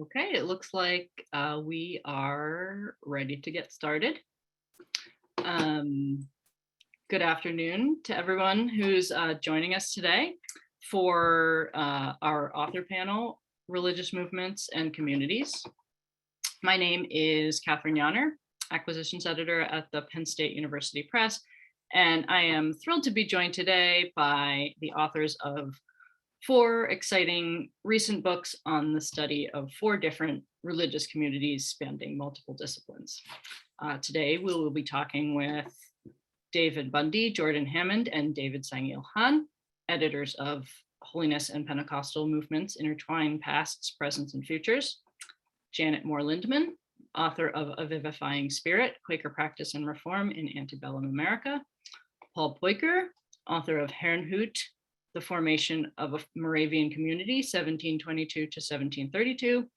Okay, it looks like we are ready to get started. Good afternoon to everyone who's joining us today for our author panel, Religious Movements and Communities. My name is Kathryn Yahner, Acquisitions Editor at the Penn State University Press, and I am thrilled to be joined today by the authors of 4 exciting recent books on the study of 4 different religious communities spanning multiple disciplines. Today, we will be talking with David Bundy, Geordan Hammond, and David Sang-Ehil, editors of Holiness and Pentecostal Movements, Intertwined Pasts, Presents, and Futures. Janet Moore Lindman, author of A Vivifying Spirit, Quaker Practice and Reform in Antebellum America. Paul Peucker, author of Herrnhut, The Formation of a Moravian Community, 1722 to 1732,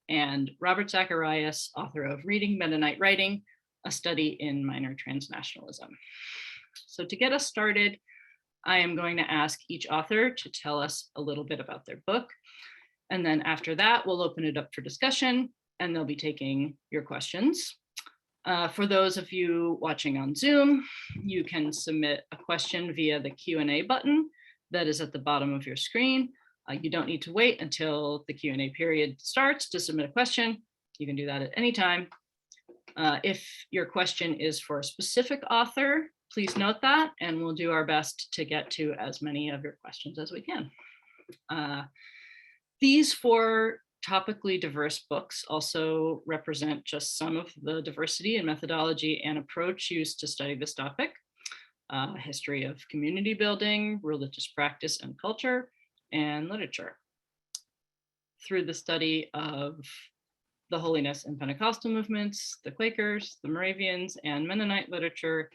and Robert Zacharias, author of Reading Mennonite Writing, a study in minor transnationalism. So to get us started, I am going to ask each author to tell us a little bit about their book. And then after that, we'll open it up for discussion, and they'll be taking your questions. For those of you watching on Zoom, you can submit a question via the Q&A button that is at the bottom of your screen. You don't need to wait until the Q&A period starts to submit a question. You can do that at any time. If your question is for a specific author, please note that, and we'll do our best to get to as many of your questions as we can. These 4 topically diverse books also represent just some of the diversity in methodology and approach used to study this topic. History of community building, religious practice and culture, and literature. Through the study of the Holiness and Pentecostal movements, the Quakers, the Moravians, and Mennonite literature,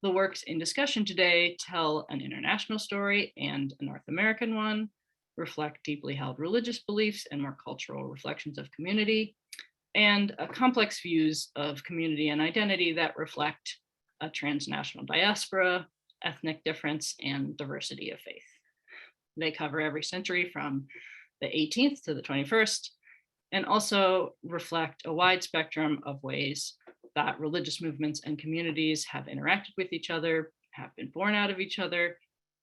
the works in discussion today tell an international story and a North American one, reflect deeply held religious beliefs and more cultural reflections of community, and complex views of community and identity that reflect a transnational diaspora, ethnic difference, and diversity of faith. They cover every century from the 18th to the 21st, and also reflect a wide spectrum of ways that religious movements and communities have interacted with each other, have been born out of each other,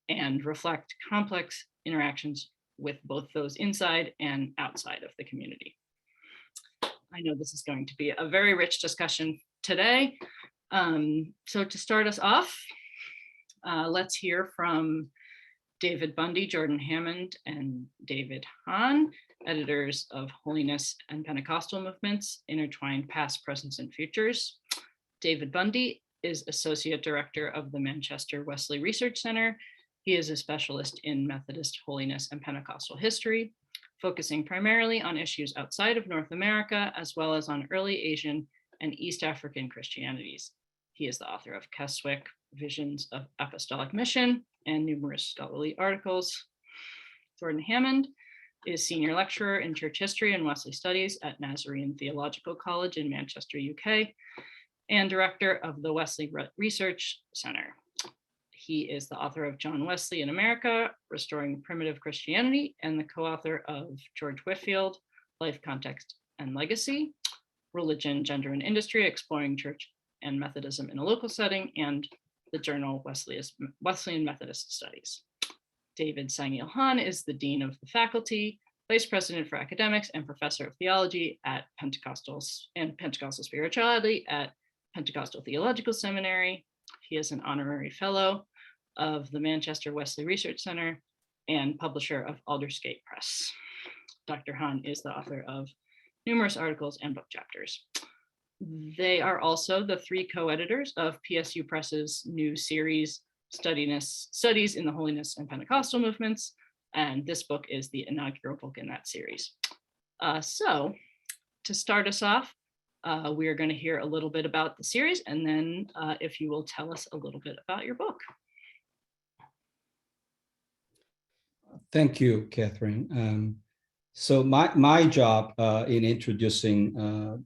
and reflect complex interactions with both those inside and outside of the community. I know this is going to be a very rich discussion today. So to start us off, let's hear from David Bundy, Geordan Hammond, and David Hahn, editors of Holiness and Pentecostal Movements, Intertwined Past, Presents, and Futures. David Bundy is Associate Director of the Manchester Wesley Research Center. He is a specialist in Methodist Holiness and Pentecostal history, focusing primarily on issues outside of North America, as well as on early Asian and East African Christianities. He is the author of Keswick, Visions of Apostolic Mission, and numerous scholarly articles. Geordan Hammond is Senior Lecturer in Church History and Wesley Studies at Nazarene Theological College in Manchester, UK, and Director of the Wesley Research Center. He is the author of John Wesley in America, Restoring Primitive Christianity, and the co-author of George Whitefield, Life, Context, and Legacy, Religion, Gender, and Industry, Exploring Church and Methodism in a Local Setting, and the journal Wesleyan Methodist Studies. David Sang-Ehil is the Dean of the Faculty, Vice President for Academics, and Professor of Theology at Pentecostal Spirituality at Pentecostal Theological Seminary. He is an honorary fellow of the Manchester Wesley Research Center and publisher of Aldersgate Press. Dr. Hahn is the author of numerous articles and book chapters. They are also the 3 co-editors of PSU Press's new series, Studies in the Holiness and Pentecostal Movements, and this book is the inaugural book in that series. So to start us off, we are going to hear a little bit about the series, and then if you will tell us a little bit about your book. Thank you, Kathryn. So my job in introducing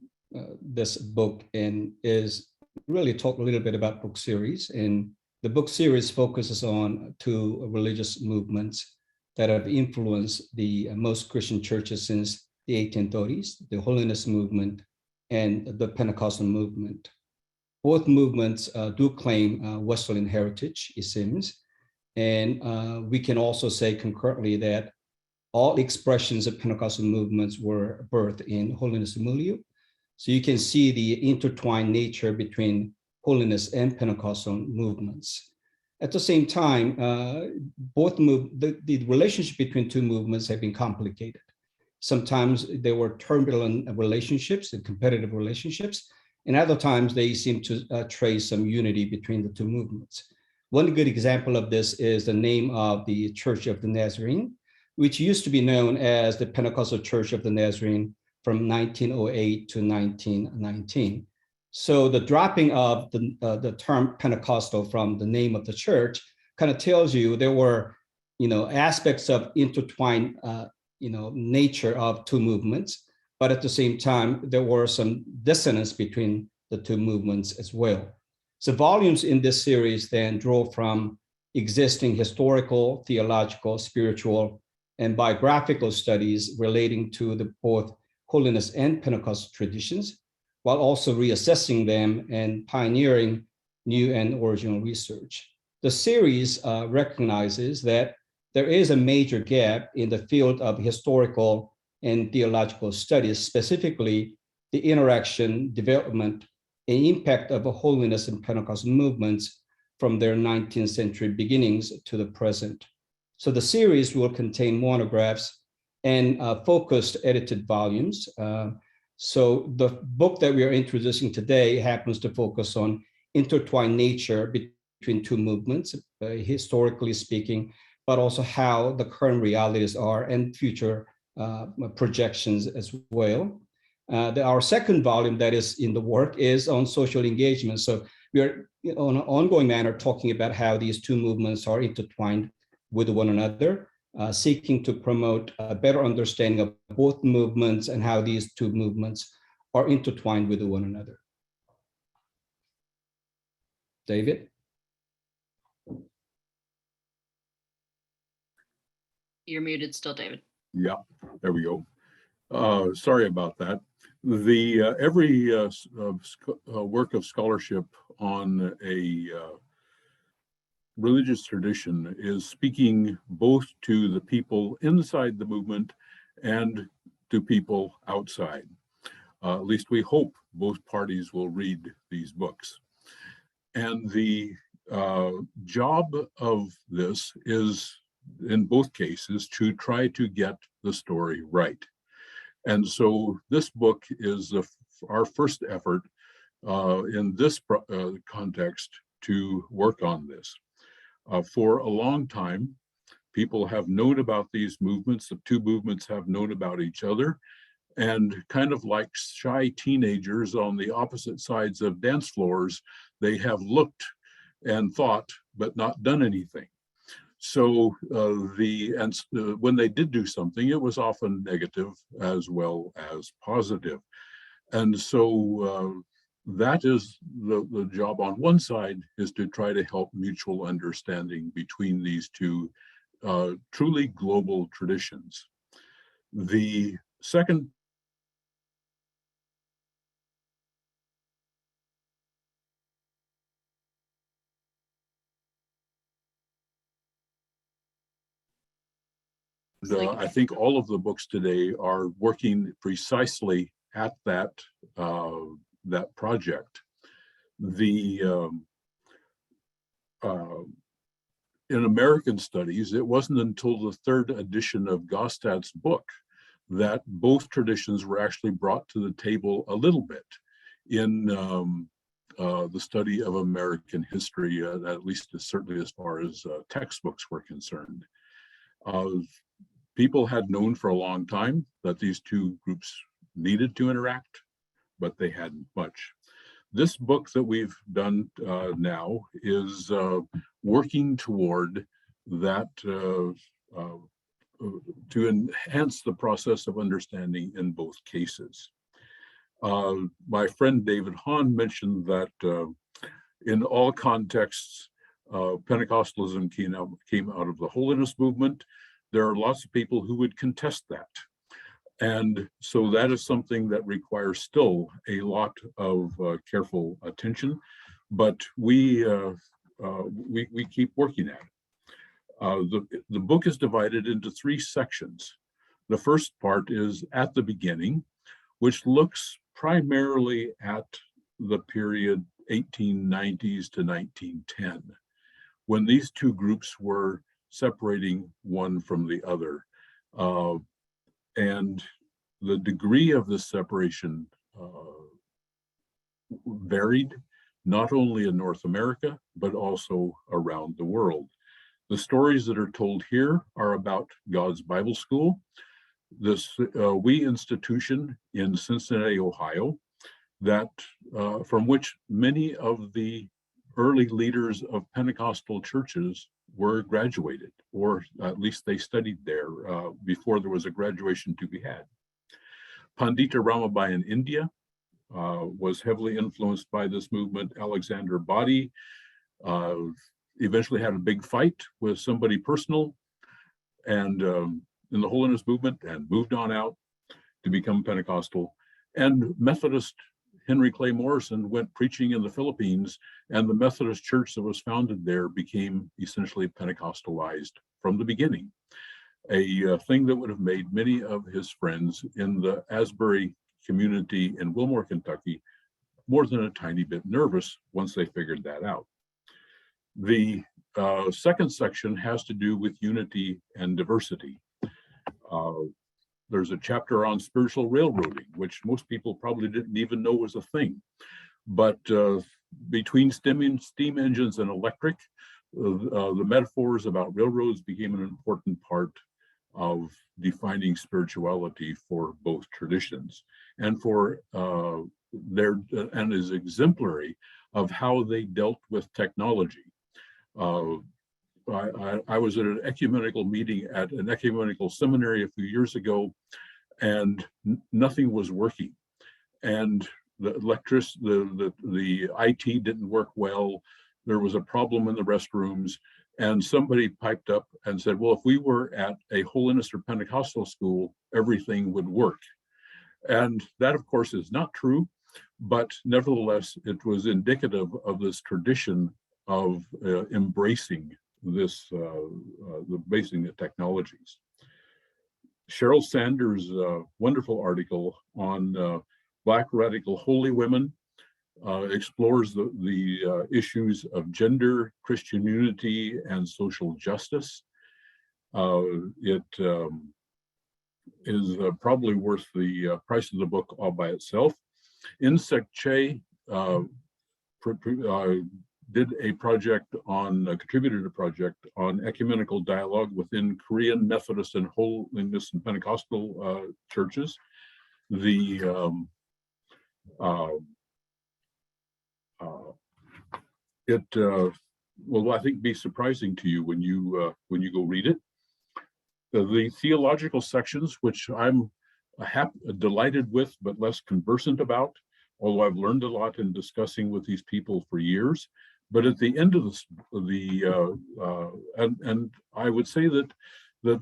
this book is really talk a little bit about book series. And the book series focuses on 2 religious movements that have influenced the most Christian churches since the 1830s, the Holiness movement and the Pentecostal movement. Both movements do claim Wesleyan heritage, it seems. And we can also say concurrently that all expressions of Pentecostal movements were birthed in Holiness milieu. So you can see the intertwined nature between Holiness and Pentecostal movements. At the same time, the relationship between two movements have been complicated. Sometimes there were turbulent relationships and competitive relationships, and other times they seem to trace some unity between the two movements. One good example of this is the name of the Church of the Nazarene, which used to be known as the Pentecostal Church of the Nazarene from 1908 to 1919. So the dropping of the term Pentecostal from the name of the church kind of tells you there were, aspects of intertwined, nature of two movements, but at the same time, there were some dissonance between the two movements as well. So volumes in this series then draw from existing historical, theological, spiritual, and biographical studies relating to the both Holiness and Pentecostal traditions, while also reassessing them and pioneering new and original research. The series recognizes that there is a major gap in the field of historical and theological studies, specifically the interaction, development, and impact of the Holiness and Pentecostal movements from their 19th century beginnings to the present. So the series will contain monographs and focused edited volumes. So the book that we are introducing today happens to focus on intertwined nature between two movements, historically speaking, but also how the current realities are and future projections as well. Our second volume that is in the work is on social engagement. So we are on an ongoing manner talking about how these two movements are intertwined with one another, seeking to promote a better understanding of both movements and how these two movements are intertwined with one another. David? You're muted still, David. Yeah, there we go. Sorry about that. The every work of scholarship on a religious tradition is speaking both to the people inside the movement and to people outside. At least we hope both parties will read these books. And the job of this is, in both cases, to try to get the story right. And so this book is our first effort in this context to work on this. For a long time, people have known about these movements. The two movements have known about each other. And kind of like shy teenagers on the opposite sides of dance floors, they have looked and thought, but not done anything. So when they did do something, it was often negative as well as positive. And so that is the job on one side, is to try to help mutual understanding between these two truly global traditions. The second I think all of the books today are working precisely at that that project. In American studies, it wasn't until the third edition of Gostad's book that both traditions were actually brought to the table a little bit in the study of American history, at least certainly as far as textbooks were concerned. People had known for a long time that these two groups needed to interact, but they hadn't much. This book that we've done now is working toward that to enhance the process of understanding in both cases. My friend David Hahn mentioned that in all contexts, Pentecostalism came out of the Holiness movement. There are lots of people who would contest that. And so that is something that requires still a lot of careful attention, but we keep working at it. The book is divided into 3 sections. The first part is at the beginning, which looks primarily at the period 1890s to 1910, when these 2 groups were separating one from the other. And the degree of this separation varied, not only in North America, but also around the world. The stories that are told here are about God's Bible School, this wee institution in Cincinnati, Ohio, that from which many of the early leaders of Pentecostal churches were graduated, or at least they studied there before there was a graduation to be had. Pandita Ramabai in India was heavily influenced by this movement. Alexander Boddy eventually had a big fight with somebody personal and in the Holiness movement, and moved on out to become Pentecostal. And Methodist Henry Clay Morrison went preaching in the Philippines, and the Methodist church that was founded there became essentially Pentecostalized from the beginning, a thing that would have made many of his friends in the Asbury community in Wilmore, Kentucky, more than a tiny bit nervous once they figured that out. The second section has to do with unity and diversity. There's a chapter on spiritual railroading, which most people probably didn't even know was a thing. But between steam engines and electric, the metaphors about railroads became an important part of defining spirituality for both traditions, and for and is exemplary of how they dealt with technology. I was at an ecumenical meeting at an ecumenical seminary a few years ago, and nothing was working. And the IT didn't work well. There was a problem in the restrooms, and somebody piped up and said, well, if we were at a Holiness or Pentecostal school, everything would work. And that, of course, is not true, but nevertheless, it was indicative of this tradition of embracing this, embracing the technologies. Cheryl Sanders' wonderful article on Black radical holy women explores the issues of gender, Christian unity, and social justice. It is probably worth the price of the book all by itself. Insect Che did a project on, contributed a project on ecumenical dialogue within Korean Methodist and Holiness and Pentecostal churches. It will, I think, be surprising to you when you go read it. The theological sections, which I'm delighted with, but less conversant about, although I've learned a lot in discussing with these people for years. But at the end of this, and I would say that the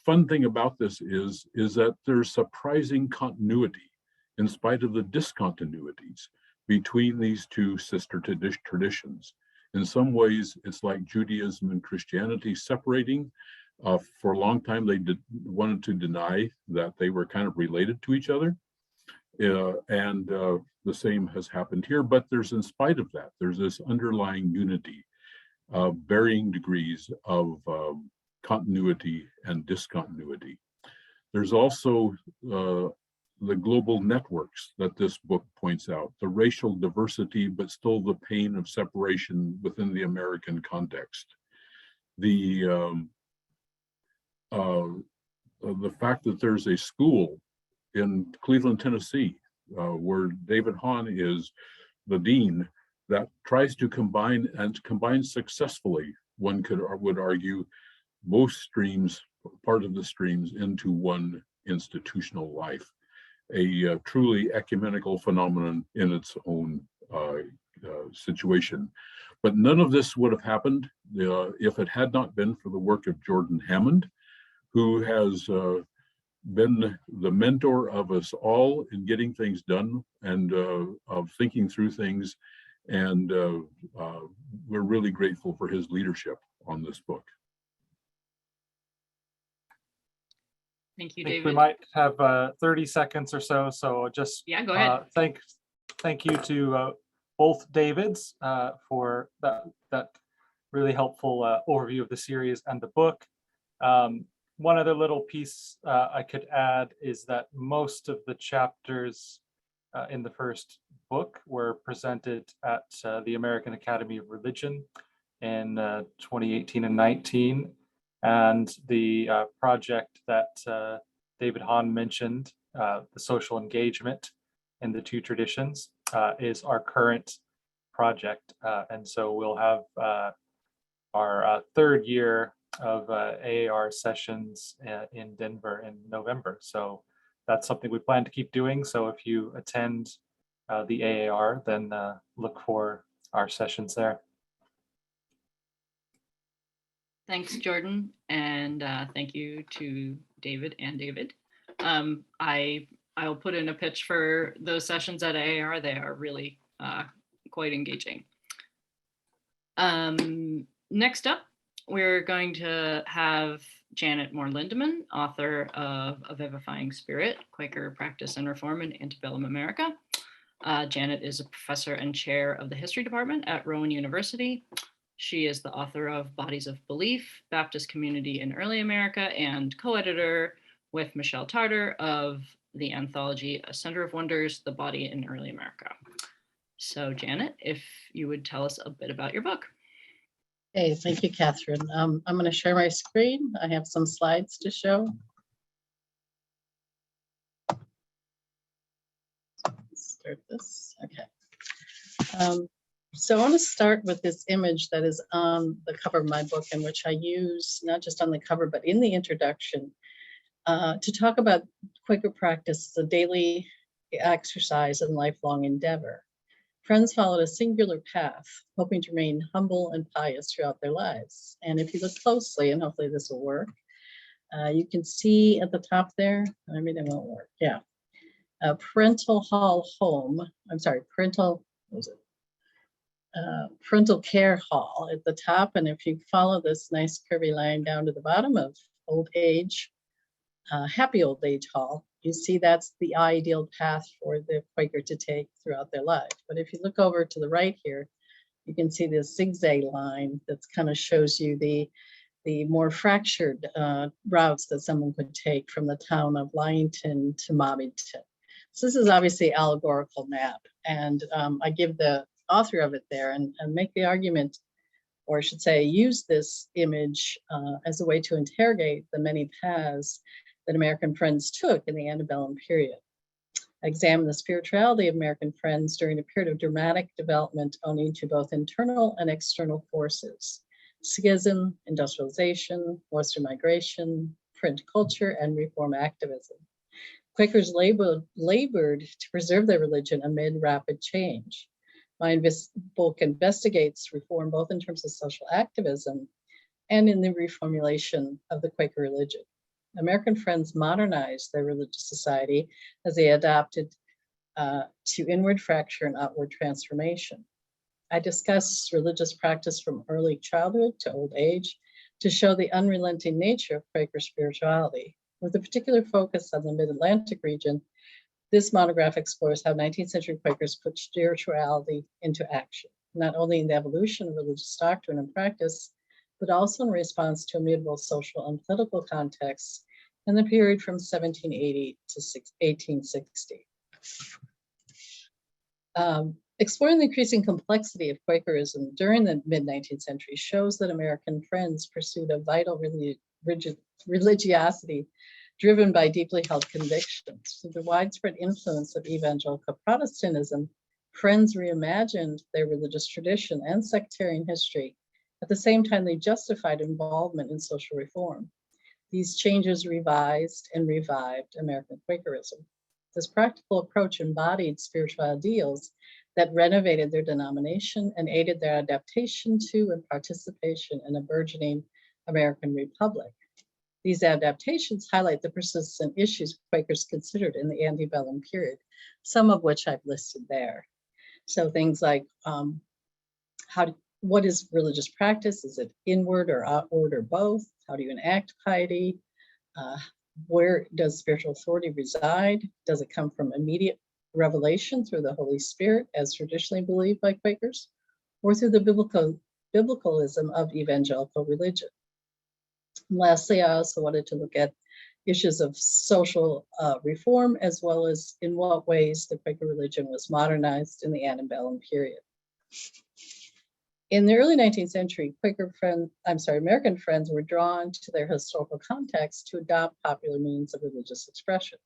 fun thing about this is that there's surprising continuity in spite of the discontinuities between these two sister traditions. In some ways, it's like Judaism and Christianity separating. For a long time, they wanted to deny that they were kind of related to each other. And the same has happened here, but there's, in spite of that, there's this underlying unity, varying degrees of continuity and discontinuity. There's also the global networks that this book points out, the racial diversity, but still the pain of separation within the American context. The fact that there's a school in Cleveland, Tennessee, where David Hahn is the dean, that tries to combine successfully, would argue, both streams, part of the streams, into one institutional life, a truly ecumenical phenomenon in its own situation. But none of this would have happened if it had not been for the work of Jordan Hammond, who has been the mentor of us all in getting things done and of thinking through things. And we're really grateful for his leadership on this book. Thank you, I think David. we might have 30 seconds or so. So just Yeah, go ahead. Thank you to both Davids for that really helpful overview of the series and the book. One other little piece I could add is that most of the chapters in the first book were presented at the American Academy of Religion in 2018 and 19. And the project that David Hahn mentioned, the social engagement in the two traditions, is our current project. And so we'll have our third year of AAR sessions in Denver in November. So that's something we plan to keep doing. So if you attend the AAR, then look for our sessions there. Thanks, Jordan, and thank you to David and David. I'll put in a pitch for those sessions at AAR. They are really quite engaging. Next up, we're going to have Janet Moore Lindman, author of A Vivifying Spirit, Quaker Practice and Reform in Antebellum America. Janet is a professor and chair of the history department at Rowan University. She is the author of Bodies of Belief, Baptist Community in Early America, and co-editor with Michelle Tarter of the anthology A Center of Wonders, The Body in Early America. So Janet, if you would tell us a bit about your book. Hey, thank you, Kathryn. I'm going to share my screen. I have some slides to show. Let's start this. Okay. So I want to start with this image that is on the cover of my book, in which I use not just on the cover, but in the introduction, to talk about Quaker practice as a daily exercise and lifelong endeavor. Friends followed a singular path, hoping to remain humble and pious throughout their lives. And if you look closely, and hopefully this will work, you can see at the top there, everything won't work, yeah. Parental Hall Home, I'm sorry, parental, what was it? Parental Care Hall at the top. And if you follow this nice curvy line down to the bottom of old age, happy old age hall, you see that's the ideal path for the Quaker to take throughout their life. But if you look over to the right here, you can see this zigzag line that kind of shows you the more fractured routes that someone could take from the town of Lyington to Mobbington. So this is obviously an allegorical map. And I give the author of it there and make the argument, or I should say, use this image as a way to interrogate the many paths that American Friends took in the antebellum period. I examine the spirituality of American Friends during a period of dramatic development owing to both internal and external forces: schism, industrialization, Western migration, print culture, and reform activism. Quakers labored to preserve their religion amid rapid change. My book investigates reform both in terms of social activism and in the reformulation of the Quaker religion. American Friends modernized their religious society as they adapted to inward fracture and outward transformation. I discuss religious practice from early childhood to old age to show the unrelenting nature of Quaker spirituality. With a particular focus on the Mid-Atlantic region, this monograph explores how 19th century Quakers put spirituality into action, not only in the evolution of religious doctrine and practice, but also in response to immutable social and political contexts in the period from 1780 to 1860. Exploring the increasing complexity of Quakerism during the mid-19th century shows that American Friends pursued a vital religiosity driven by deeply held convictions. Through the widespread influence of evangelical Protestantism, Friends reimagined their religious tradition and sectarian history. At the same time, they justified involvement in social reform. These changes revised and revived American Quakerism. This practical approach embodied spiritual ideals that renovated their denomination and aided their adaptation to and participation in a burgeoning American republic. These adaptations highlight the persistent issues Quakers considered in the antebellum period, some of which I've listed there. So things like what is religious practice? Is it inward or outward or both? How do you enact piety? Where does spiritual authority reside? Does it come from immediate revelation through the Holy Spirit, as traditionally believed by Quakers, or through the biblicalism of evangelical religion? And lastly, I also wanted to look at issues of social reform, as well as in what ways the Quaker religion was modernized in the antebellum period. In the early 19th century, American Friends were drawn to their historical context to adopt popular means of religious expression,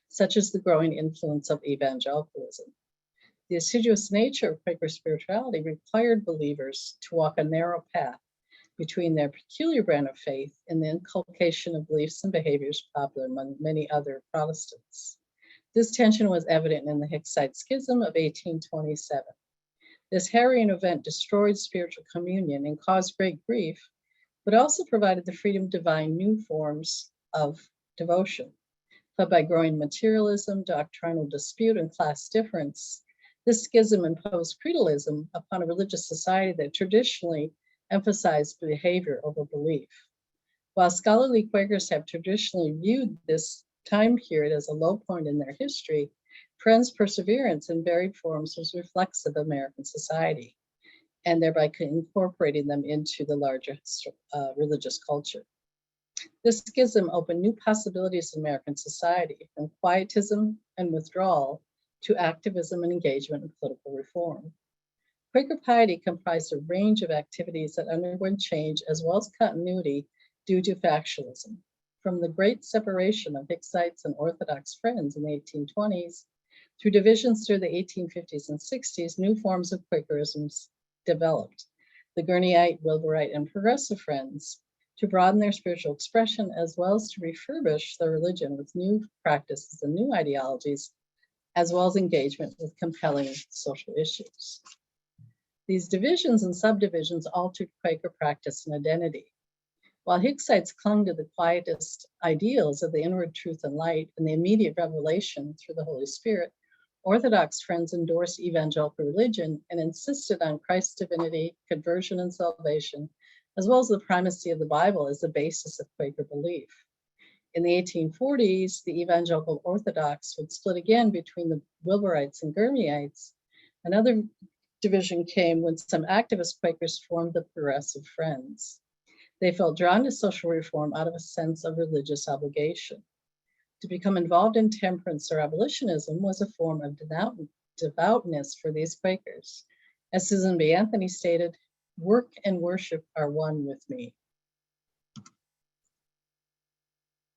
such as the growing influence of evangelicalism. The assiduous nature of Quaker spirituality required believers to walk a narrow path between their peculiar brand of faith and the inculcation of beliefs and behaviors popular among many other Protestants. This tension was evident in the Hicksite Schism of 1827. This harrowing event destroyed spiritual communion and caused great grief, but also provided the freedom to divine new forms of devotion. But by growing materialism, doctrinal dispute, and class difference, this schism imposed creedalism upon a religious society that traditionally emphasized behavior over belief. While scholarly Quakers have traditionally viewed this time period as a low point in their history, Friends' perseverance in varied forms was reflexive of American society, and thereby incorporating them into the larger religious culture. This schism opened new possibilities in American society, from quietism and withdrawal to activism and engagement in political reform. Quaker piety comprised a range of activities that underwent change as well as continuity due to factionalism. From the great separation of Hicksites and Orthodox Friends in the 1820s, through divisions through the 1850s and 60s, new forms of Quakerism developed. The Gurneyite, Wilburite, and Progressive Friends, to broaden their spiritual expression as well as to refurbish their religion with new practices and new ideologies, as well as engagement with compelling social issues. These divisions and subdivisions altered Quaker practice and identity. While Hicksites clung to the quietist ideals of the inward truth and light and the immediate revelation through the Holy Spirit, Orthodox Friends endorsed evangelical religion and insisted on Christ's divinity, conversion, and salvation, as well as the primacy of the Bible as the basis of Quaker belief. In the 1840s, the evangelical Orthodox would split again between the Wilburites and Gurneyites. Another division came when some activist Quakers formed the Progressive Friends. They felt drawn to social reform out of a sense of religious obligation. To become involved in temperance or abolitionism was a form of devoutness for these Quakers. As Susan B. Anthony stated, "Work and worship are one with me."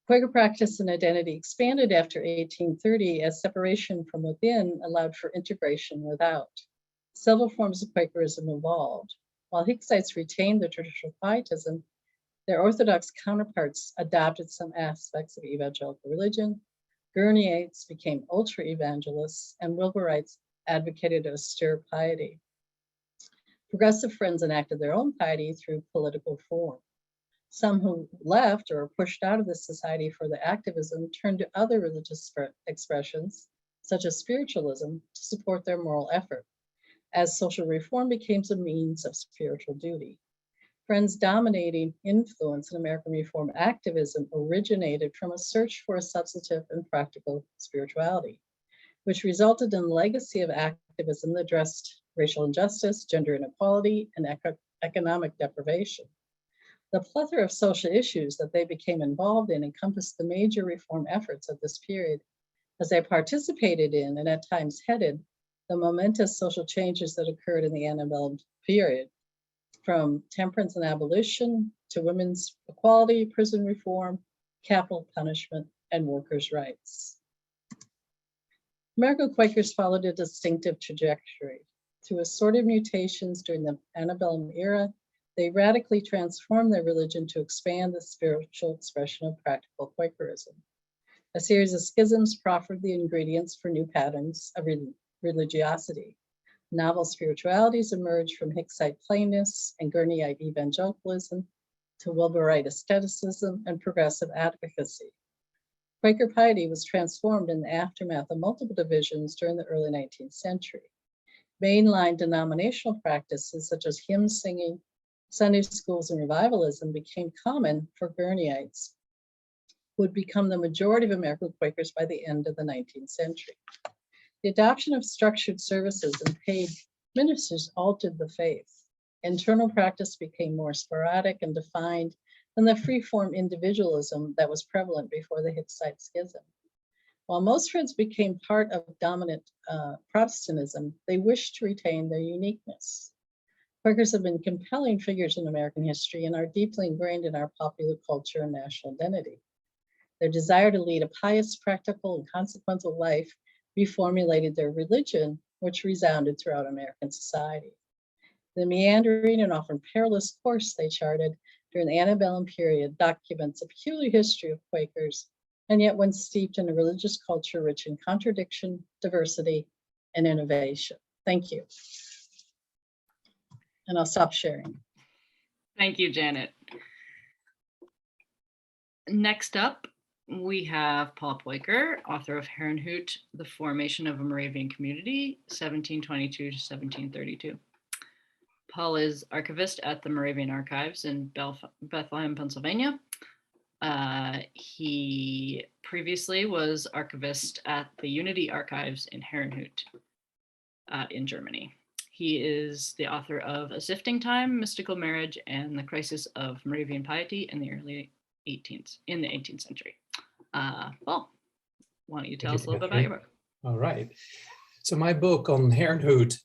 Quaker practice and identity expanded after 1830 as separation from within allowed for integration without. Several forms of Quakerism evolved. While Hicksites retained their traditional pietism, their Orthodox counterparts adopted some aspects of evangelical religion. Gurneyites became ultra-evangelists, and Wilburites advocated austere piety. Progressive Friends enacted their own piety through political form. Some who left or were pushed out of the society for the activism turned to other religious expressions, such as spiritualism, to support their moral effort, as social reform became a means of spiritual duty. Friends' dominating influence in American reform activism originated from a search for a substantive and practical spirituality, which resulted in a legacy of activism that addressed racial injustice, gender inequality, and economic deprivation. The plethora of social issues that they became involved in encompassed the major reform efforts of this period, as they participated in and at times headed the momentous social changes that occurred in the antebellum period, from temperance and abolition to women's equality, prison reform, capital punishment, and workers' rights. American Quakers followed a distinctive trajectory. Through assorted mutations during the antebellum era, they radically transformed their religion to expand the spiritual expression of practical Quakerism. A series of schisms proffered the ingredients for new patterns of religiosity. Novel spiritualities emerged from Hicksite plainness and Gurneyite evangelicalism to Wilburite asceticism and progressive advocacy. Quaker piety was transformed in the aftermath of multiple divisions during the early 19th century. Mainline denominational practices such as hymn singing, Sunday schools, and revivalism became common for Gurneites, who would become the majority of American Quakers by the end of the 19th century. The adoption of structured services and paid ministers altered the faith. Internal practice became more sporadic and defined than the free-form individualism that was prevalent before the Hicksite Schism. While most Friends became part of dominant Protestantism, they wished to retain their uniqueness. Quakers have been compelling figures in American history and are deeply ingrained in our popular culture and national identity. Their desire to lead a pious, practical, and consequential life reformulated their religion, which resounded throughout American society. The meandering and often perilous course they charted during the Antebellum period documents a peculiar history of Quakers, and yet one steeped in a religious culture rich in contradiction, diversity, and innovation. Thank you. And I'll stop sharing. Thank you, Janet. Next up, we have Paul Peucker, author of Herrnhut, The Formation of a Moravian Community, 1722 to 1732. Paul is archivist at the Moravian Archives in Bethlehem, Pennsylvania. He previously was archivist at the Unity Archives in Herrnhut in Germany. He is the author of A Sifting Time, Mystical Marriage, and the Crisis of Moravian Piety in the early 18th century. Paul, why don't you tell us a little bit about your book? All right. So my book on Herrnhut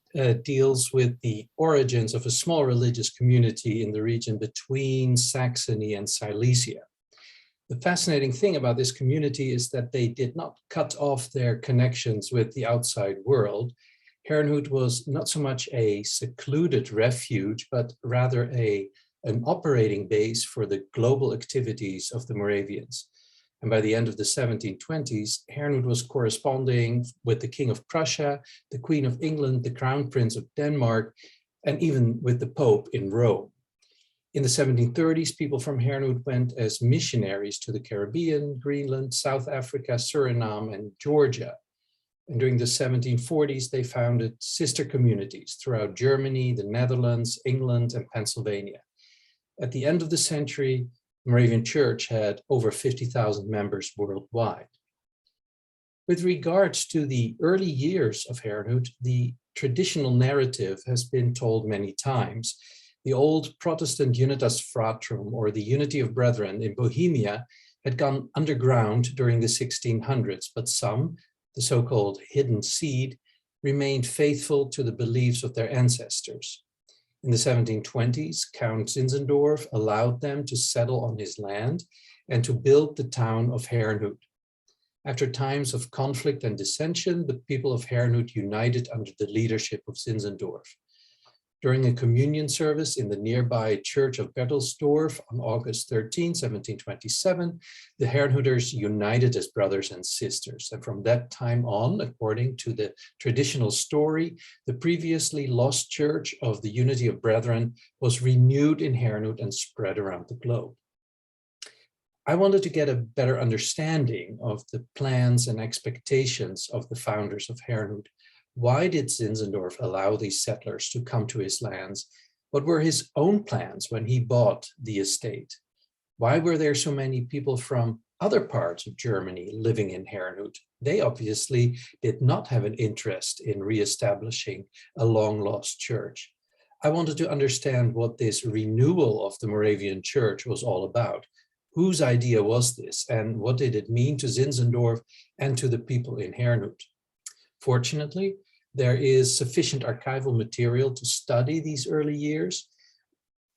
deals with the origins of a small religious community in the region between Saxony and Silesia. The fascinating thing about this community is that they did not cut off their connections with the outside world. Herrnhut was not so much a secluded refuge, but rather an operating base for the global activities of the Moravians. And by the end of the 1720s, Herrnhut was corresponding with the King of Prussia, the Queen of England, the Crown Prince of Denmark, and even with the Pope in Rome. In the 1730s, people from Herrnhut went as missionaries to the Caribbean, Greenland, South Africa, Suriname, and Georgia. And during the 1740s, they founded sister communities throughout Germany, the Netherlands, England, and Pennsylvania. At the end of the century, the Moravian Church had over 50,000 members worldwide. With regards to the early years of Herrnhut, the traditional narrative has been told many times. The old Protestant Unitas Fratrum, or the Unity of Brethren in Bohemia, had gone underground during the 1600s, but some, the so-called hidden seed, remained faithful to the beliefs of their ancestors. In the 1720s, Count Zinzendorf allowed them to settle on his land and to build the town of Herrnhut. After times of conflict and dissension, the people of Herrnhut united under the leadership of Zinzendorf. During a communion service in the nearby church of Bertelsdorf on August 13, 1727, the Herrnhuters united as brothers and sisters. And from that time on, according to the traditional story, the previously lost church of the Unity of Brethren was renewed in Herrnhut and spread around the globe. I wanted to get a better understanding of the plans and expectations of the founders of Herrnhut. Why did Zinzendorf allow these settlers to come to his lands? What were his own plans when he bought the estate? Why were there so many people from other parts of Germany living in Herrnhut? They obviously did not have an interest in reestablishing a long-lost church. I wanted to understand what this renewal of the Moravian Church was all about. Whose idea was this, and what did it mean to Zinzendorf and to the people in Herrnhut? Fortunately, there is sufficient archival material to study these early years.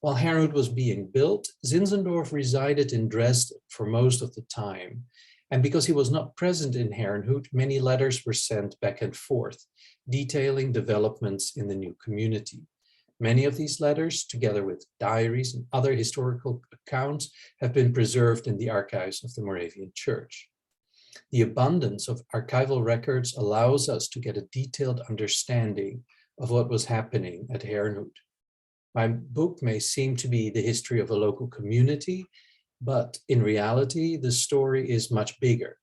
While Herrnhut was being built, Zinzendorf resided in Dresden for most of the time. And because he was not present in Herrnhut, many letters were sent back and forth, detailing developments in the new community. Many of these letters, together with diaries and other historical accounts, have been preserved in the archives of the Moravian Church. The abundance of archival records allows us to get a detailed understanding of what was happening at Herrnhut. My book may seem to be the history of a local community, but in reality, the story is much bigger.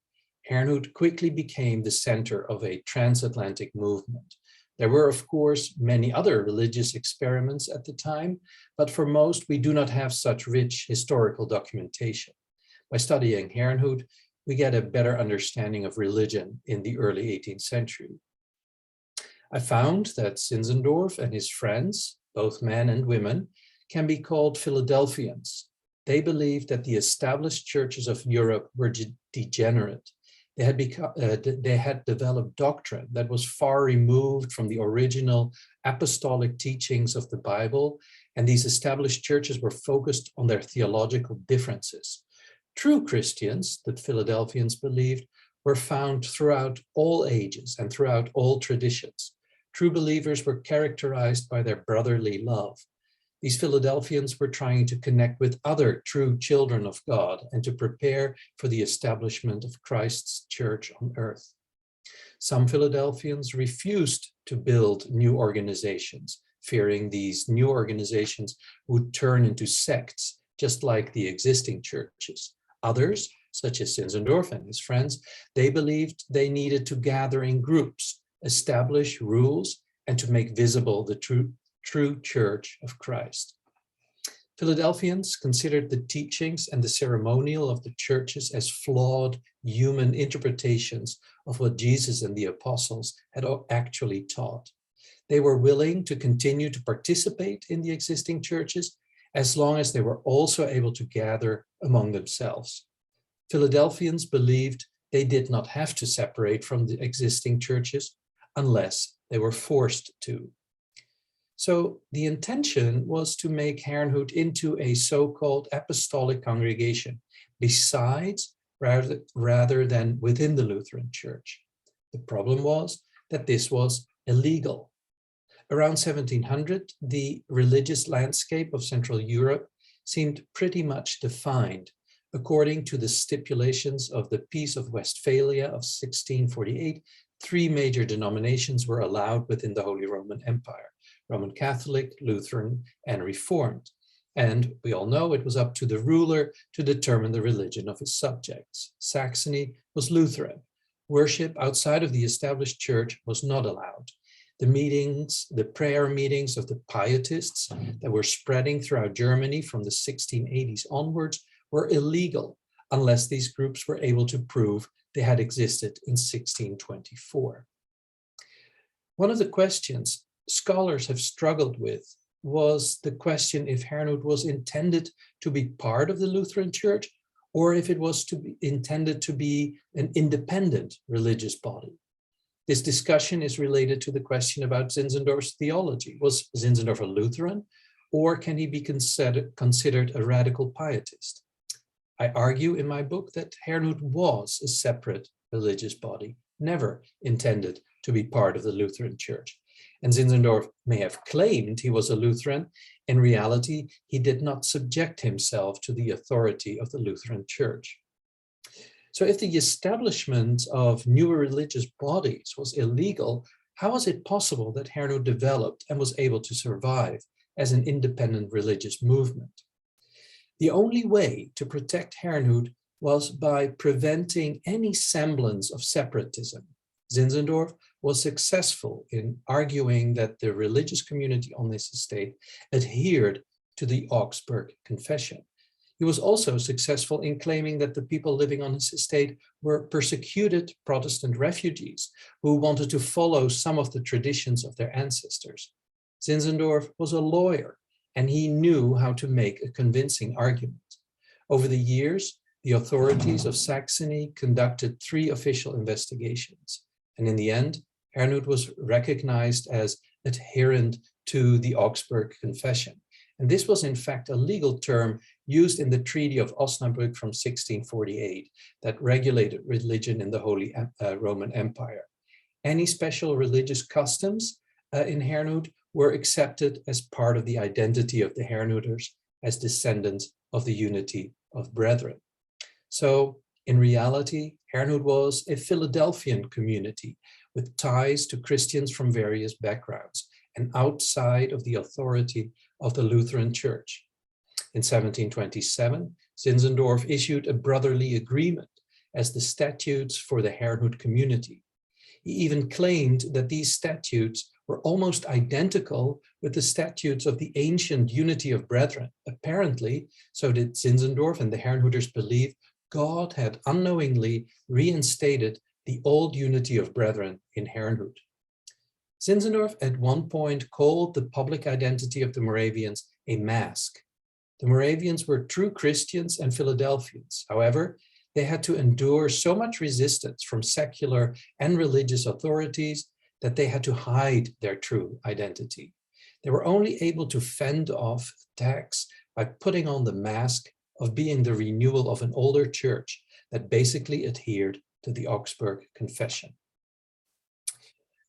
Herrnhut quickly became the center of a transatlantic movement. There were, of course, many other religious experiments at the time, but for most, we do not have such rich historical documentation. By studying Herrnhut, we get a better understanding of religion in the early 18th century. I found that Zinzendorf and his friends, both men and women, can be called Philadelphians. They believed that the established churches of Europe were degenerate. They had developed doctrine that was far removed from the original apostolic teachings of the Bible, and these established churches were focused on their theological differences. True Christians, the Philadelphians believed, were found throughout all ages and throughout all traditions. True believers were characterized by their brotherly love. These Philadelphians were trying to connect with other true children of God and to prepare for the establishment of Christ's church on earth. Some Philadelphians refused to build new organizations, fearing these new organizations would turn into sects, just like the existing churches. Others, such as Zinzendorf and his friends, they believed they needed to gather in groups, establish rules, and to make visible the true church of Christ. Philadelphians considered the teachings and the ceremonial of the churches as flawed human interpretations of what Jesus and the apostles had actually taught. They were willing to continue to participate in the existing churches as long as they were also able to gather among themselves. Philadelphians believed they did not have to separate from the existing churches unless they were forced to. So the intention was to make Herrnhut into a so-called apostolic congregation, besides rather than within the Lutheran Church. The problem was that this was illegal. Around 1700, the religious landscape of Central Europe seemed pretty much defined. According to the stipulations of the Peace of Westphalia of 1648, 3 major denominations were allowed within the Holy Roman Empire: Roman Catholic, Lutheran, and Reformed. And we all know it was up to the ruler to determine the religion of his subjects. Saxony was Lutheran. Worship outside of the established church was not allowed. The prayer meetings of the Pietists that were spreading throughout Germany from the 1680s onwards were illegal unless these groups were able to prove they had existed in 1624. One of the questions scholars have struggled with was the question if Herrnhut was intended to be part of the Lutheran Church or if it was intended to be an independent religious body. This discussion is related to the question about Zinzendorf's theology. Was Zinzendorf a Lutheran, or can he be considered a radical pietist? I argue in my book that Herrnhut was a separate religious body, never intended to be part of the Lutheran Church. And Zinzendorf may have claimed he was a Lutheran. In reality, he did not subject himself to the authority of the Lutheran Church. So if the establishment of newer religious bodies was illegal, how was it possible that Herrnhut developed and was able to survive as an independent religious movement? The only way to protect Herrnhut was by preventing any semblance of separatism. Zinzendorf was successful in arguing that the religious community on this estate adhered to the Augsburg Confession. He was also successful in claiming that the people living on his estate were persecuted Protestant refugees who wanted to follow some of the traditions of their ancestors. Zinzendorf was a lawyer, and he knew how to make a convincing argument. Over the years, the authorities of Saxony conducted 3 official investigations, and in the end, Herrnhut was recognized as adherent to the Augsburg Confession. And this was in fact a legal term used in the Treaty of Osnabrück from 1648 that regulated religion in the Holy Roman Empire. Any special religious customs in Herrnhut were accepted as part of the identity of the Herrnhuters as descendants of the unity of brethren. So in reality, Herrnhut was a Philadelphian community with ties to Christians from various backgrounds. and outside of the authority of the Lutheran Church. In 1727, Zinzendorf issued a brotherly agreement as the statutes for the Herrnhut community. He even claimed that these statutes were almost identical with the statutes of the ancient unity of brethren. Apparently, so did Zinzendorf and the Herrnhuters believe God had unknowingly reinstated the old unity of brethren in Herrnhut. Zinzendorf at one point called the public identity of the Moravians a mask. The Moravians were true Christians and Philadelphians. However, they had to endure so much resistance from secular and religious authorities that they had to hide their true identity. They were only able to fend off attacks by putting on the mask of being the renewal of an older church that basically adhered to the Augsburg Confession.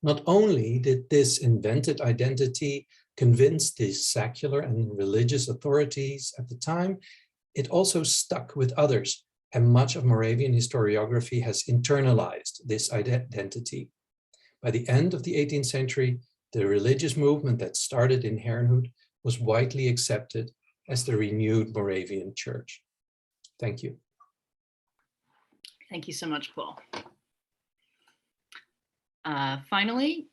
Not only did this invented identity convince the secular and religious authorities at the time, it also stuck with others, and much of Moravian historiography has internalized this identity. By the end of the 18th century, the religious movement that started in Herrnhut was widely accepted as the renewed Moravian Church. Thank you. Thank you so much, Paul. Finally,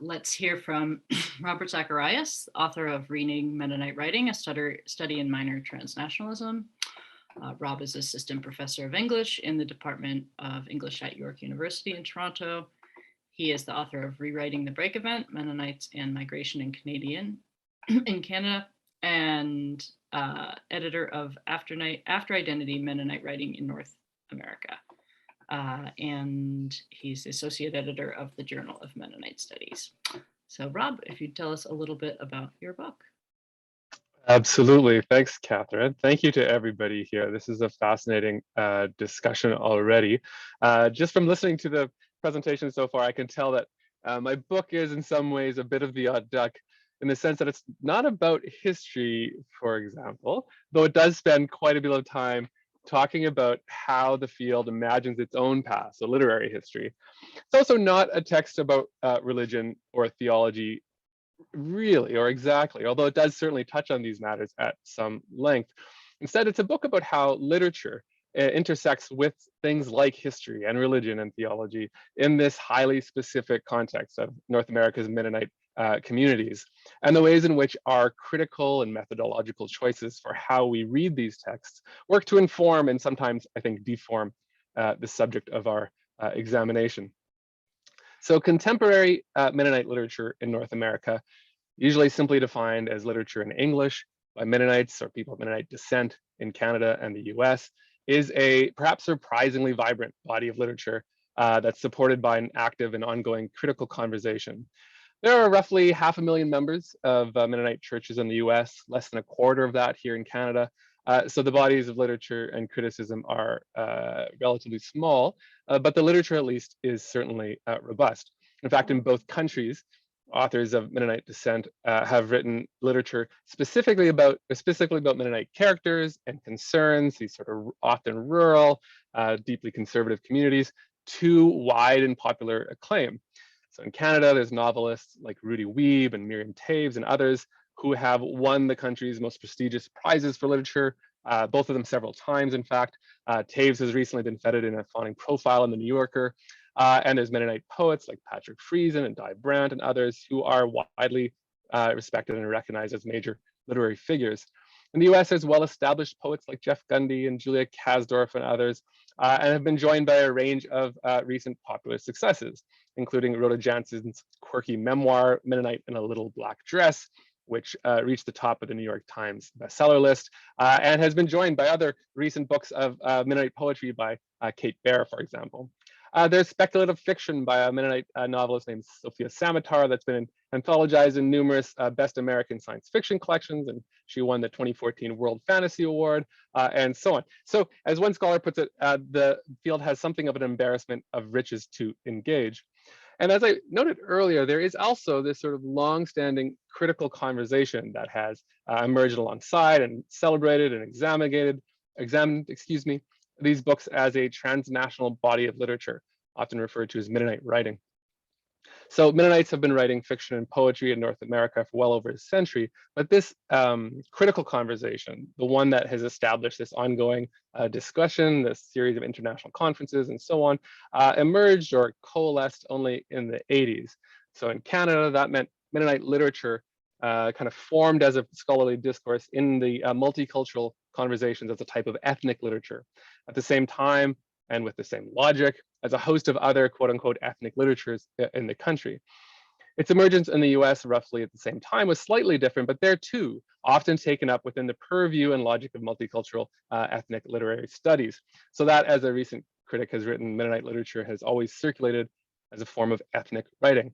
let's hear from Robert Zacharias, author of Reading Mennonite Writing, a study in minor transnationalism. Rob is assistant professor of English in the Department of English at York University in Toronto. He is the author of Rewriting the Break Event, Mennonites and Migration in Canada, and editor of After Identity, Mennonite Writing in North America. And he's the associate editor of the Journal of Mennonite Studies. So Rob, if you'd tell us a little bit about your book. Absolutely. Thanks, Kathryn. Thank you to everybody here. This is a fascinating discussion already. Just from listening to the presentation so far, I can tell that my book is in some ways a bit of the odd duck in the sense that it's not about history, for example, though it does spend quite a bit of time talking about how the field imagines its own past, so literary history. It's also not a text about religion or theology really or exactly, although it does certainly touch on these matters at some length. Instead, it's a book about how literature intersects with things like history and religion and theology in this highly specific context of North America's Mennonite communities, and the ways in which our critical and methodological choices for how we read these texts work to inform and sometimes, I think, deform the subject of our examination. So contemporary Mennonite literature in North America, usually simply defined as literature in English by Mennonites or people of Mennonite descent in Canada and the US, is a perhaps surprisingly vibrant body of literature that's supported by an active and ongoing critical conversation. There are roughly 500,000 members of Mennonite churches in the US, less than a quarter of that here in Canada. So the bodies of literature and criticism are relatively small, but the literature at least is certainly robust. In fact, in both countries, authors of Mennonite descent have written literature specifically about Mennonite characters and concerns, these sort of often rural, deeply conservative communities, to wide and popular acclaim. So in Canada, there's novelists like Rudy Wiebe and Miriam Taves and others who have won the country's most prestigious prizes for literature, both of them several times, in fact. Taves has recently been feted in a fawning profile in the New Yorker. And there's Mennonite poets like Patrick Friesen and Di Brandt and others who are widely respected and recognized as major literary figures. In the US, there's well-established poets like Jeff Gundy and Julia Kasdorf and others, and have been joined by a range of recent popular successes, including Rhoda Jansen's quirky memoir, Mennonite in a Little Black Dress, which reached the top of the New York Times bestseller list, and has been joined by other recent books of Mennonite poetry by Kate Baer, for example. There's speculative fiction by a Mennonite novelist named Sophia Samatar that's been anthologized in numerous Best American Science Fiction collections, and she won the 2014 World Fantasy Award, and so on. So as one scholar puts it, the field has something of an embarrassment of riches to engage. And as I noted earlier, there is also this sort of long-standing critical conversation that has emerged alongside and celebrated and examined, these books as a transnational body of literature, often referred to as Mennonite writing. So Mennonites have been writing fiction and poetry in North America for well over a century, but this critical conversation, the one that has established this ongoing discussion, this series of international conferences and so on, emerged or coalesced only in the 80s. So in Canada, that meant Mennonite literature kind of formed as a scholarly discourse in the multicultural conversations as a type of ethnic literature. At the same time, and with the same logic, as a host of other quote unquote ethnic literatures in the country. Its emergence in the US roughly at the same time was slightly different, but there too, often taken up within the purview and logic of multicultural ethnic literary studies. So that, as a recent critic has written, Mennonite literature has always circulated as a form of ethnic writing.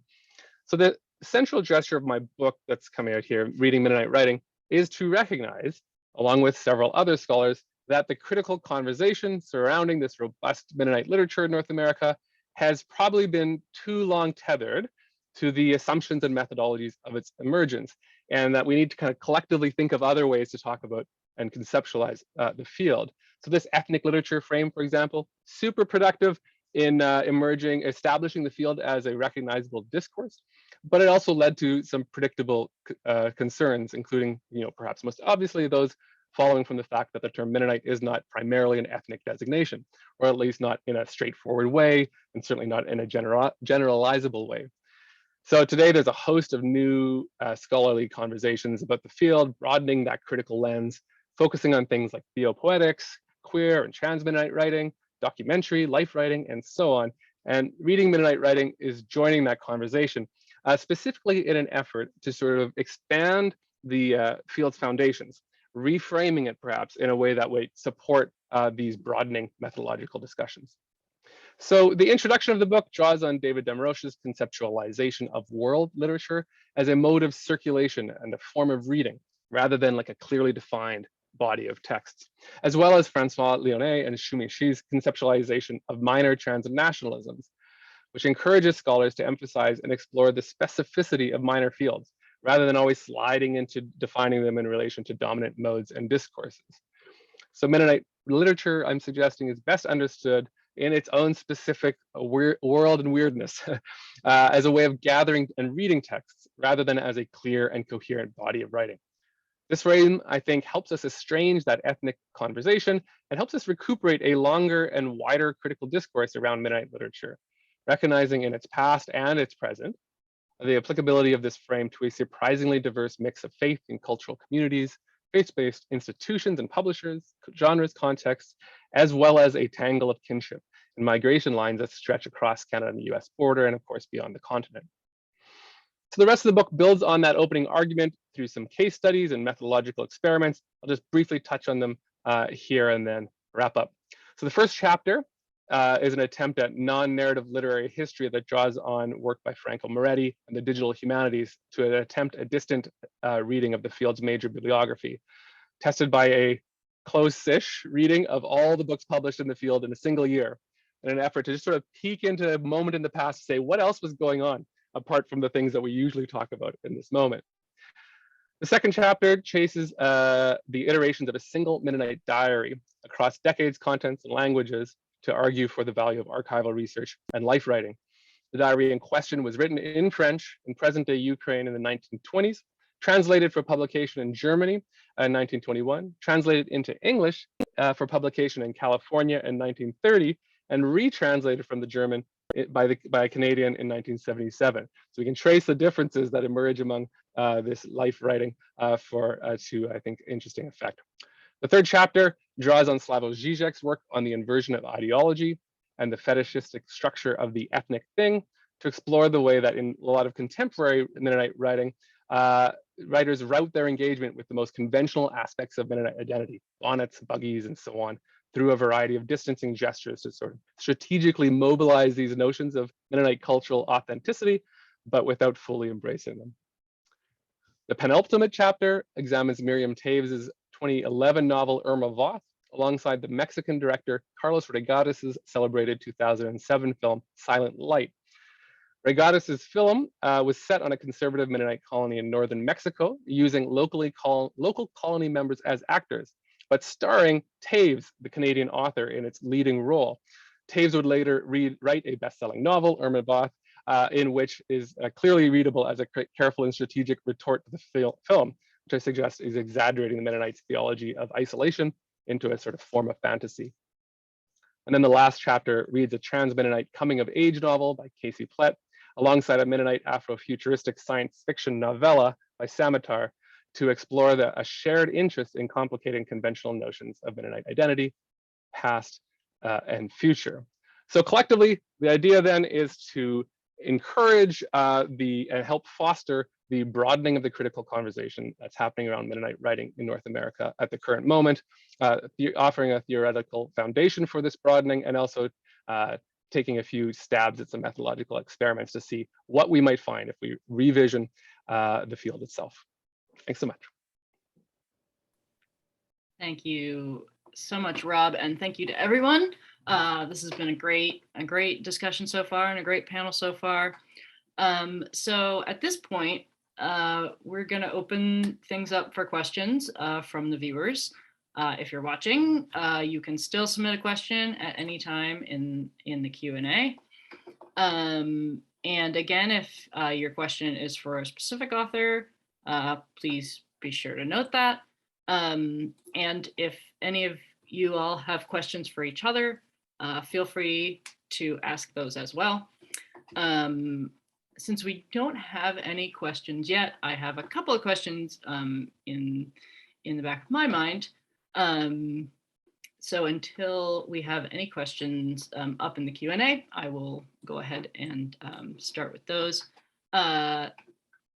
So the central gesture of my book that's coming out here, Reading Mennonite Writing, is to recognize, along with several other scholars, that the critical conversation surrounding this robust Mennonite literature in North America has probably been too long tethered to the assumptions and methodologies of its emergence, and that we need to kind of collectively think of other ways to talk about and conceptualize the field. So this ethnic literature frame, for example, super productive in establishing the field as a recognizable discourse, but it also led to some predictable concerns, including, perhaps most obviously those following from the fact that the term Mennonite is not primarily an ethnic designation, or at least not in a straightforward way, and certainly not in a generalizable way. So today there's a host of new scholarly conversations about the field, broadening that critical lens, focusing on things like theopoetics, queer and trans Mennonite writing, documentary, life writing, and so on. And Reading Mennonite Writing is joining that conversation, specifically in an effort to sort of expand the field's foundations, reframing it perhaps in a way that would support these broadening methodological discussions. So the introduction of the book draws on David Demeroche's conceptualization of world literature as a mode of circulation and a form of reading, rather than like a clearly defined body of texts, as well as Francois Lyonnais and Xiu Mingxi's conceptualization of minor transnationalisms, which encourages scholars to emphasize and explore the specificity of minor fields, rather than always sliding into defining them in relation to dominant modes and discourses. So Mennonite literature, I'm suggesting, is best understood in its own specific world and weirdness as a way of gathering and reading texts, rather than as a clear and coherent body of writing. This frame, I think, helps us estrange that ethnic conversation and helps us recuperate a longer and wider critical discourse around Mennonite literature, recognizing in its past and its present the applicability of this frame to a surprisingly diverse mix of faith and cultural communities, faith-based institutions and publishers, genres, contexts, as well as a tangle of kinship and migration lines that stretch across Canada and the US border and of course beyond the continent. So the rest of the book builds on that opening argument through some case studies and methodological experiments. I'll just briefly touch on them here and then wrap up. So the first chapter is an attempt at non-narrative literary history that draws on work by Franco Moretti and the digital humanities to attempt a distant reading of the field's major bibliography, tested by a close-ish reading of all the books published in the field in a single year, in an effort to just sort of peek into a moment in the past to say what else was going on apart from the things that we usually talk about in this moment. The second chapter chases the iterations of a single Mennonite diary across decades, contents, and languages to argue for the value of archival research and life writing. The diary in question was written in French in present-day Ukraine in the 1920s, translated for publication in Germany in 1921, translated into English for publication in California in 1930, and retranslated from the German by a Canadian in 1977. So we can trace the differences that emerge among this life writing to, I think, interesting effect. The third chapter draws on Slavoj Žižek's work on the inversion of ideology and the fetishistic structure of the ethnic thing to explore the way that in a lot of contemporary Mennonite writing, writers route their engagement with the most conventional aspects of Mennonite identity, bonnets, buggies, and so on, through a variety of distancing gestures to sort of strategically mobilize these notions of Mennonite cultural authenticity, but without fully embracing them. The penultimate chapter examines Miriam Taves's 2011 novel Irma Voth, alongside the Mexican director Carlos Regades's celebrated 2007 film Silent Light. Regades's film was set on a conservative Mennonite colony in northern Mexico, using local colony members as actors, but starring Taves, the Canadian author, in its leading role. Taves would later write a best-selling novel, Irma Voth, in which is clearly readable as a careful and strategic retort to the film, which I suggest is exaggerating the Mennonites' theology of isolation into a sort of form of fantasy. And then the last chapter reads a trans-Mennonite coming-of-age novel by Casey Plett, alongside a Mennonite Afrofuturistic science fiction novella by Samatar, to explore a shared interest in complicating conventional notions of Mennonite identity, past and future. So collectively, the idea then is to encourage and help foster the broadening of the critical conversation that's happening around Mennonite writing in North America at the current moment, offering a theoretical foundation for this broadening, and also taking a few stabs at some methodological experiments to see what we might find if we revision the field itself. Thanks so much. Thank you so much, Rob, and thank you to everyone. This has been a great discussion so far and a great panel so far. So at this point, we're going to open things up for questions from the viewers. If you're watching, you can still submit a question at any time in the Q&A. And again, if your question is for a specific author, please be sure to note that. And if any of you all have questions for each other, feel free to ask those as well. Since we don't have any questions yet, I have a couple of questions in the back of my mind. So until we have any questions up in the Q&A, I will go ahead and start with those.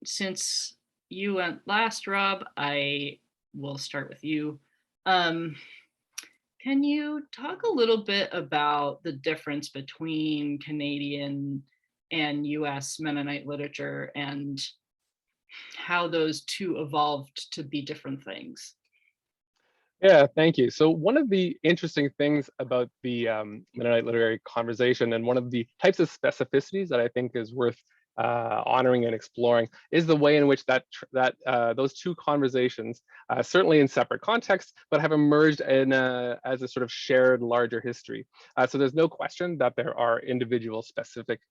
Since you went last, Rob, I will start with you. Can you talk a little bit about the difference between Canadian and US Mennonite literature and how those two evolved to be different things? Yeah, thank you. So one of the interesting things about the Mennonite literary conversation, and one of the types of specificities that I think is worth honoring and exploring, is the way in which those two conversations, certainly in separate contexts, but have emerged as a sort of shared larger history. So there's no question that there are individual specific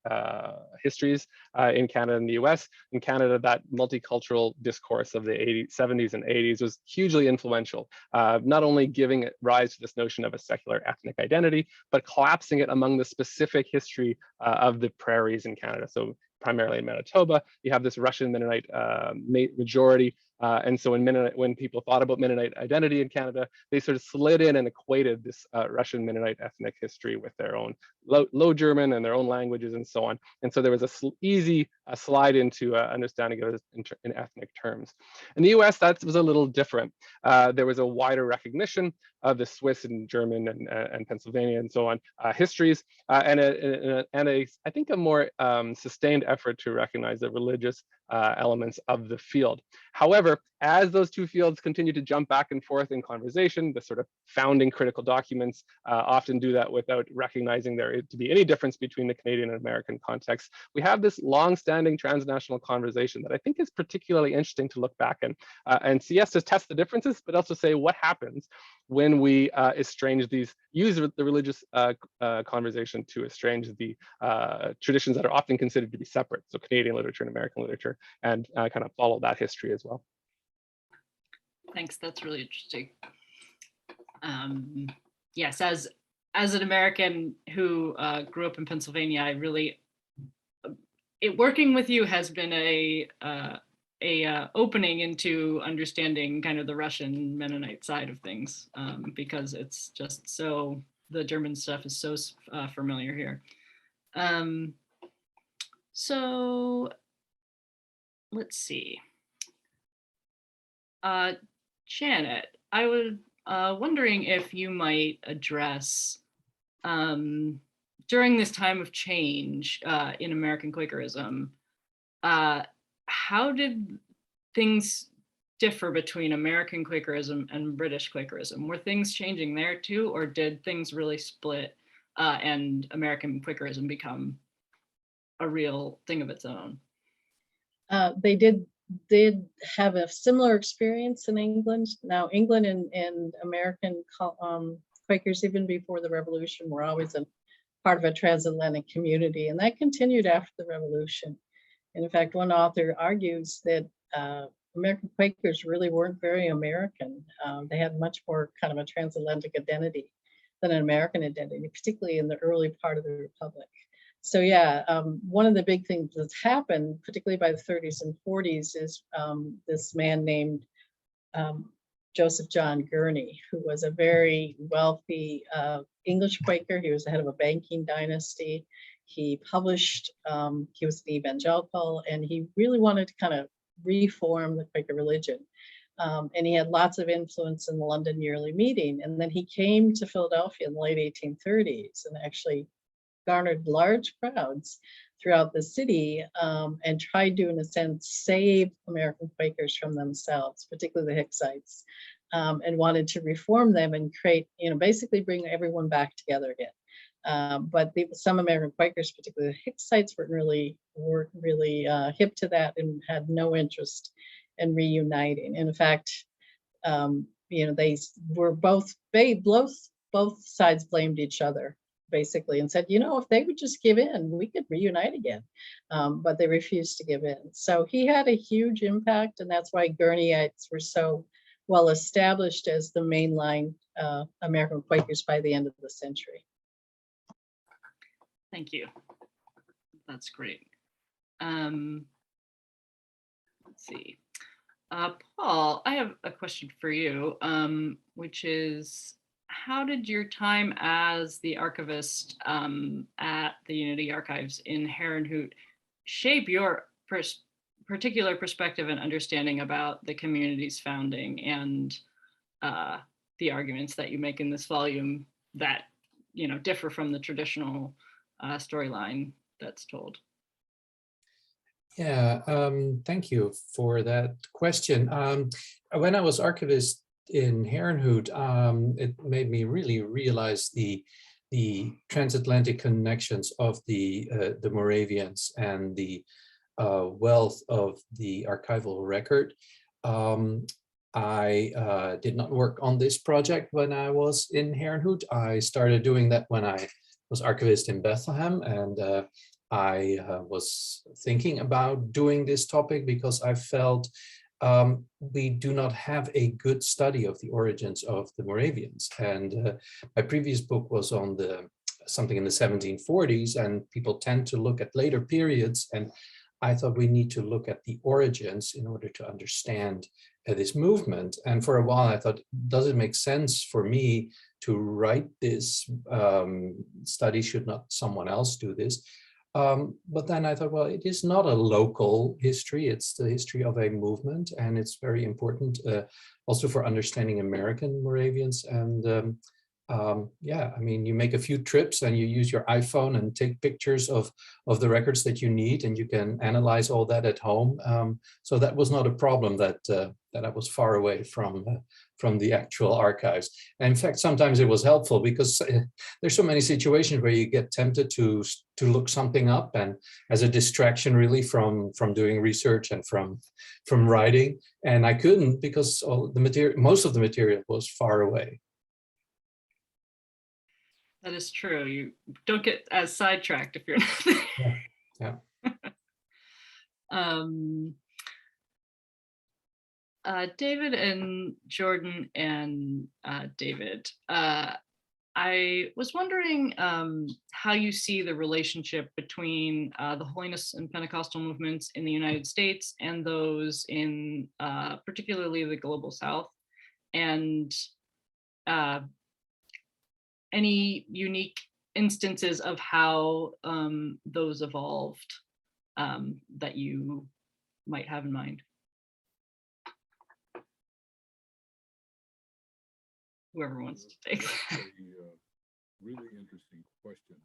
histories in Canada and the US. In Canada, that multicultural discourse of the 70s and 80s was hugely influential, not only giving rise to this notion of a secular ethnic identity, but collapsing it among the specific history of the prairies in Canada. So primarily in Manitoba, you have this Russian Mennonite majority. And so when people thought about Mennonite identity in Canada, they sort of slid in and equated this Russian Mennonite ethnic history with their own Low German and their own languages and so on. And so there was a easy slide into understanding of it in ethnic terms. In the US, that was a little different. There was a wider recognition of the Swiss and German and Pennsylvania and so on histories, and I think a more sustained effort to recognize the religious elements of the field. However, as those two fields continue to jump back and forth in conversation, the sort of founding critical documents often do that without recognizing there to be any difference between the Canadian and American context. We have this long-standing transnational conversation that I think is particularly interesting to look back and see, yes, to test the differences, but also say what happens when we use the religious conversation to estrange the traditions that are often considered to be separate, so Canadian literature and American literature, and kind of follow that history as well. Thanks, that's really interesting. Yes, as an American who grew up in Pennsylvania, I really, working with you has been a opening into understanding kind of the Russian Mennonite side of things, because it's just so, the German stuff is so familiar here. So let's see. Janet, I was wondering if you might address, during this time of change in American Quakerism, how did things differ between American Quakerism and British Quakerism? Were things changing there too, or did things really split and American Quakerism become a real thing of its own? They did have a similar experience in England. Now, England and American Quakers, even before the Revolution, were always a part of a transatlantic community, and that continued after the revolution. And in fact, one author argues that American Quakers really weren't very American. They had much more kind of a transatlantic identity than an American identity, particularly in the early part of the Republic. So yeah, one of the big things that's happened, particularly by the 30s and 40s, is this man named Joseph John Gurney, who was a very wealthy English Quaker. He was the head of a banking dynasty. He published, he was an evangelical, and he really wanted to kind of reform the Quaker religion. And he had lots of influence in the London Yearly Meeting. And then he came to Philadelphia in the late 1830s and actually garnered large crowds throughout the city and tried to, in a sense, save American Quakers from themselves, particularly the Hicksites, and wanted to reform them and create, basically bring everyone back together again. But some American Quakers, particularly the Hicksites, weren't really hip to that and had no interest in reuniting. In fact, they were both sides blamed each other, basically, and said, if they would just give in, we could reunite again. But they refused to give in. So he had a huge impact, and that's why Gurneyites were so well established as the mainline American Quakers by the end of the century. Thank you. That's great. Let's see. Paul, I have a question for you, which is, how did your time as the archivist at the Unity Archives in Herrnhut shape your particular perspective and understanding about the community's founding and the arguments that you make in this volume that differ from the traditional storyline that's told? Yeah, thank you for that question. When I was archivist in Herrnhut, it made me really realize the transatlantic connections of the Moravians and the wealth of the archival record. I did not work on this project when I was in Herrnhut. I started doing that when I was archivist in Bethlehem, and I was thinking about doing this topic because I felt we do not have a good study of the origins of the Moravians. And my previous book was on something in the 1740s, and people tend to look at later periods. And I thought we need to look at the origins in order to understand this movement. And for a while, I thought, does it make sense for me to write this study? Should not someone else do this? But then I thought, well, it is not a local history. It's the history of a movement, and it's very important also for understanding American Moravians. And yeah, I mean, you make a few trips and you use your iPhone and take pictures of the records that you need, and you can analyze all that at home. So that was not a problem that I was far away from the actual archives. And in fact, sometimes it was helpful because there's so many situations where you get tempted to look something up, and as a distraction really from doing research and from writing. And I couldn't because most of the material was far away. That is true. You don't get as sidetracked if you're not there. Yeah. David and Jordan and David, I was wondering how you see the relationship between the Holiness and Pentecostal movements in the United States and those in particularly the Global South, and any unique instances of how those evolved that you might have in mind. Whoever wants to take that. That's a really interesting question,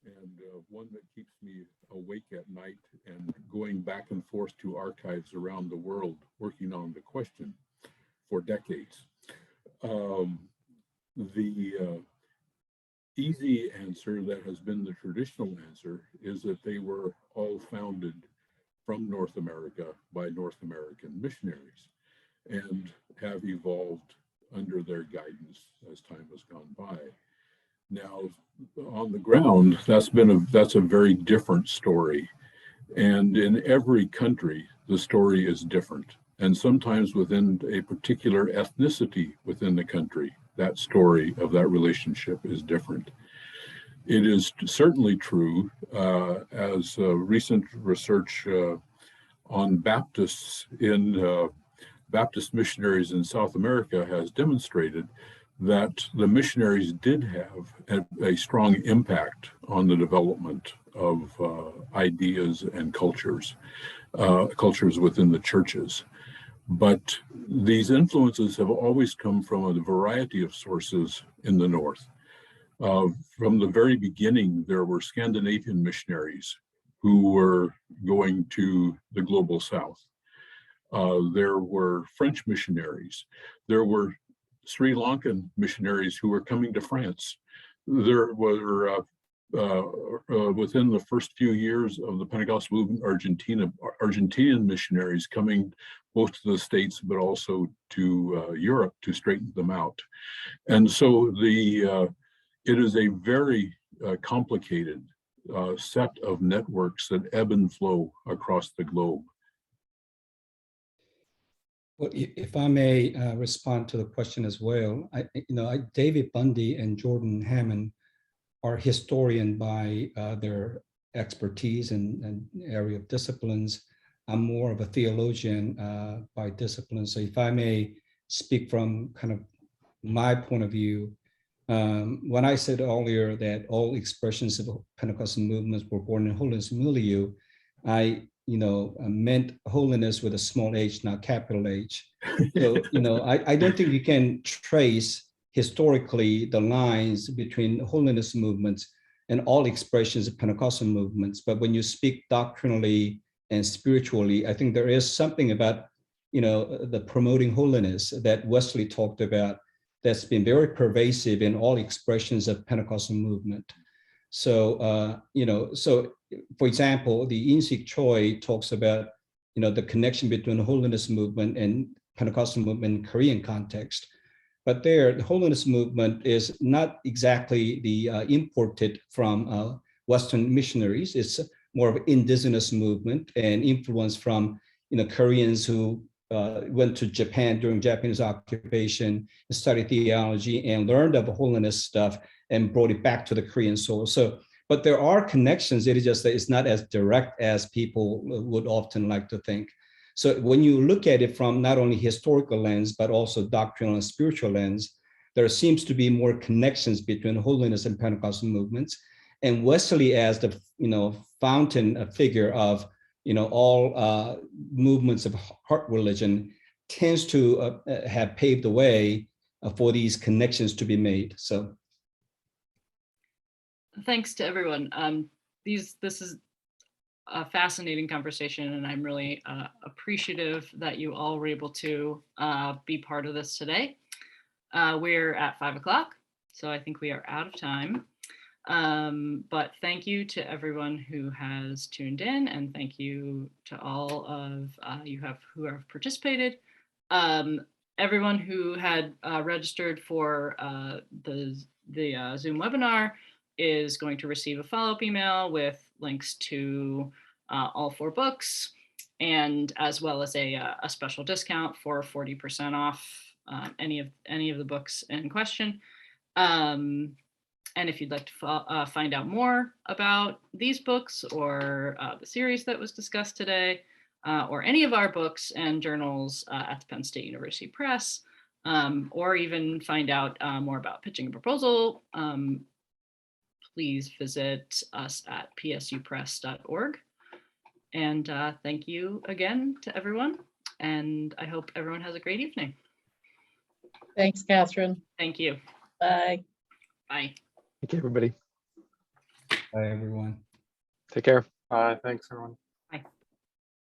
and one that keeps me awake at night and going back and forth to archives around the world working on the question for decades. The easy answer that has been the traditional answer is that they were all founded from North America by North American missionaries and have evolved under their guidance as time has gone by. Now, on the ground, that's a very different story. And in every country, the story is different. And sometimes within a particular ethnicity within the country, that story of that relationship is different. It is certainly true, as recent research on Baptists in Baptist missionaries in South America has demonstrated, that the missionaries did have a strong impact on the development of ideas and cultures within the churches. But these influences have always come from a variety of sources in the North. From the very beginning, there were Scandinavian missionaries who were going to the global South. There were French missionaries. There were Sri Lankan missionaries who were coming to France. There were, within the first few years of the Pentecostal movement, Argentinian missionaries coming both to the States, but also to Europe to straighten them out. And so it is a very complicated set of networks that ebb and flow across the globe. Well, if I may respond to the question as well, David Bundy and Geordan Hammond are historian by their expertise and area of disciplines. I'm more of a theologian by discipline. So if I may speak from kind of my point of view, when I said earlier that all expressions of Pentecostal movements were born in holiness milieu, I meant holiness with a small h, not capital H. So, I don't think you can trace historically the lines between holiness movements and all expressions of Pentecostal movements. But when you speak doctrinally and spiritually, I think there is something about, the promoting holiness that Wesley talked about that's been very pervasive in all expressions of Pentecostal movement. So, for example, the In-Sik Choi talks about, the connection between the holiness movement and Pentecostal movement in Korean context. But there, the holiness movement is not exactly the imported from Western missionaries. It's more of an indigenous movement and influence from, Koreans who went to Japan during Japanese occupation, studied theology and learned of holiness stuff and brought it back to the Korean soil. So, but there are connections. It is just that it's not as direct as people would often like to think. So when you look at it from not only historical lens, but also doctrinal and spiritual lens, there seems to be more connections between holiness and Pentecostal movements. And Wesley, as the fountain figure of all movements of heart religion, tends to have paved the way for these connections to be made. So, thanks to everyone. This is a fascinating conversation, and I'm really appreciative that you all were able to be part of this today. We're at 5 o'clock, so I think we are out of time. But thank you to everyone who has tuned in, and thank you to all of you who have participated. Everyone who had registered for the Zoom webinar is going to receive a follow-up email with links to all 4 books, and as well as a special discount for 40% off any of the books in question. And if you'd like to find out more about these books or the series that was discussed today, or any of our books and journals at the Penn State University Press, or even find out more about pitching a proposal, please visit us at psupress.org. And thank you again to everyone. And I hope everyone has a great evening. Thanks, Kathryn. Thank you. Bye. Bye. Thank you, everybody. bye, everyone. Take care. Thanks, everyone.